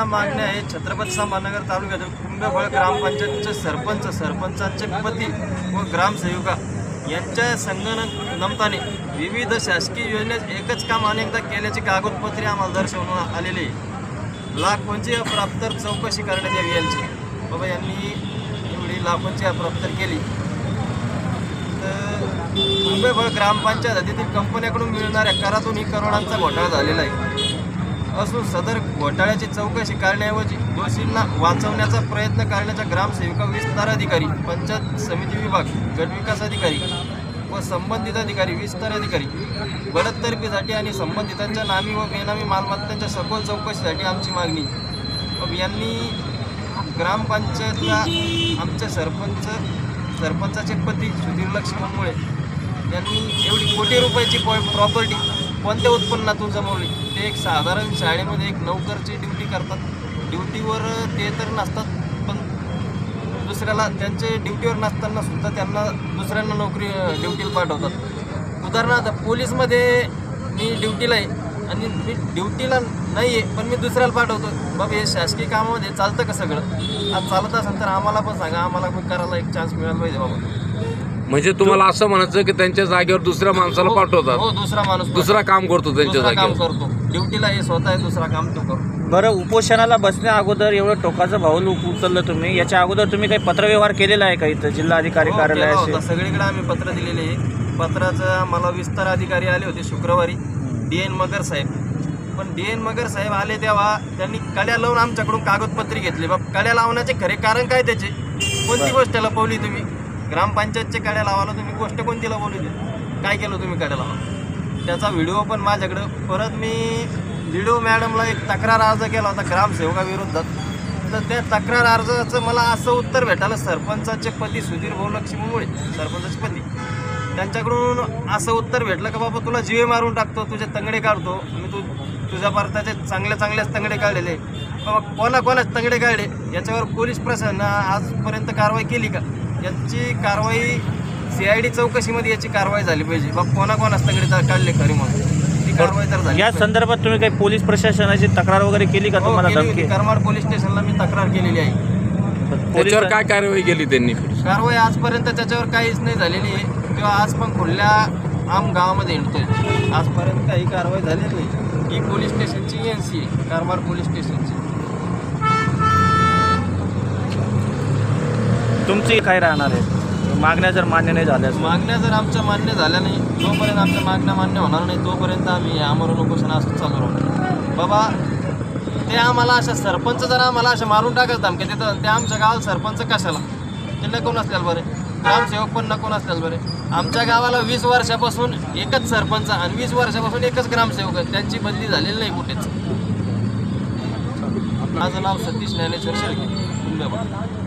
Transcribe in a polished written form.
मागण्या आहे छत्रपती संभाजीनगर तालुक्यातील कुंभेफळ ग्रामपंचायतीचे सरपंचांचे पती व ग्रामसेविका यांच्या संगणमताने विविध शासकीय योजनेत एकच काम अनेकदा केल्याची कागदपत्रे आम्हाला दर्शवून आलेली आहे। लाखोंची अप्राप्तर चौकशी करण्यात यावी यांची। बाबा यांनी एवढी लाखोंची अप्राप्तर केली तर कुंभेफळ ग्रामपंचायत हद्दीतील कंपन्याकडून मिळणाऱ्या करातून ही करोडांचा घोटाळा झालेला आहे असून सदर घोटाळ्याची चौकशी करण्याऐवजी दोषींना वाचवण्याचा प्रयत्न करण्याच्या ग्रामसेविका विस्तार अधिकारी, पंचायत समिती विभाग, गटविकास अधिकारी व संबंधित अधिकारी, विस्तार अधिकारी बडतर्फीसाठी आणि संबंधितांच्या नामी व बेनामी मालमत्तांच्या सखोल चौकशीसाठी आमची मागणी। यांनी ग्रामपंचायतला आमचे सरपंचाचे पती सुधीर लक्ष्मण मुळे यांनी एवढी कोटी रुपयाची प्रॉपर्टी कोणत्या उत्पन्नातून जमवली। ते एक साधारण शाळेमध्ये एक नोकरची ड्युटी करतात, ड्युटीवर ते तर नसतात पण दुसऱ्याला त्यांचे ड्युटीवर नसताना सुद्धा त्यांना दुसऱ्यांना ड्युटीला पाठवतात। उदाहरणार्थ पोलीसमध्ये मी ड्युटीला आहे आणि मी ड्युटीला नाही आहे पण मी दुसऱ्याला पाठवतो। बाबा हे शासकीय कामामध्ये चालतं का सगळं? आज चालत असेल तर आम्हाला पण सांगा, आम्हाला पण करायला एक चान्स मिळाला पाहिजे बाबा। म्हणजे तुम्हाला असं म्हणायचं की त्यांच्या जागेवर दुसऱ्या माणसाला पाठवतात? हो, दुसरा माणूस दुसरा काम करतो त्यांच्या काम जागेवर करतो, ड्युटीला हे स्वतः दुसरा काम तो करतो। बरं, उपोषणाला बसण्या अगोदर एवढं टोकाचं पाऊल उचललं तुम्ही, याच्या अगोदर तुम्ही काही पत्रव्यवहार केलेला आहे का इथं जिल्हाधिकारी कार्यालयाशी? सगळीकडे आम्ही पत्र दिलेले आहे। पत्राचं मला विस्तार अधिकारी आले होते शुक्रवारी, DN मगर साहेब। पण DN मगर साहेब आले तेव्हा त्यांनी कड्या लावून आमच्याकडून कागदपत्री घेतली। बाबा कड्या लावण्याचे खरे कारण काय त्याचे? कोणती गोष्ट लपवली तुम्ही? ग्रामपंचायतच्या कड्या लावायला तुम्ही गोष्ट कोणती लपवली? काय केलं तुम्ही कड्या लावा? त्याचा व्हिडिओ पण माझ्याकडं। परत मी व्हिडिओ मॅडमला एक तक्रार अर्ज केला होता ग्रामसेवकाविरोधात, तर त्या तक्रार अर्जाचं मला असं उत्तर भेटायला सरपंचाचे पती सुधीर भाऊ लक्ष्मण मुळे, सरपंचाचे पती, त्यांच्याकडून असं उत्तर भेटलं का बाबा तुला जीवे मारून टाकतो, तुझे तंगडे काढतो। मी तुझ्या भारताचे चांगल्याच तंगडे काढलेले। बाबा कोणाच तंगडे काढले याच्यावर पोलीस प्रशासनानं आजपर्यंत कारवाई केली का? याची कारवाई CID चौकशीमध्ये याची कारवाई झाली पाहिजे। बाबा कोणाच तंगडे काढले खरी म्हणून ती कारवाई तर झाली। या संदर्भात तुम्ही काही पोलीस प्रशासनाची तक्रार वगैरे केली का? तुम्हाला धमकी? करमाड पोलीस स्टेशनला मी तक्रार केलेली आहे। त्याच्यावर काय कारवाई केली त्यांनी? कारवाई आजपर्यंत त्याच्यावर काहीच नाही झालेली आहे किंवा आज पण खुल्या आम गावामध्ये हिंडतोय। आजपर्यंत काही कारवाई झालेली नाही। ही पोलीस स्टेशनची NC आहे, करमाड पोलीस स्टेशनची। तुमची काय राहणार आहे मागण्या? जर मान्य नाही झाल्या, मागण्या जर आमच्या मान्य झाल्या नाही, जोपर्यंत आमच्या मागण्या मान्य होणार नाही तोपर्यंत आम्ही आमरण उपोषण असंच चालू राहणार। बाबा ते आम्हाला अशा सरपंच जर आम्हाला अशा मारून टाकायचं धमक्या देतात, ते आमच्या गावाला सरपंच कशाला? ते नको नसल्याला बरे, ग्रामसेवक पण नको नसल्याला बरे। आमच्या गावाला 20 वर्षापासून एकच सरपंच आणि 20 वर्षापासून एकच ग्रामसेवक आहे, त्यांची बदली झालेली नाही कुठेच। माझं नाव सतीश ज्ञानेश्वर शेळके, कुंभेफळ।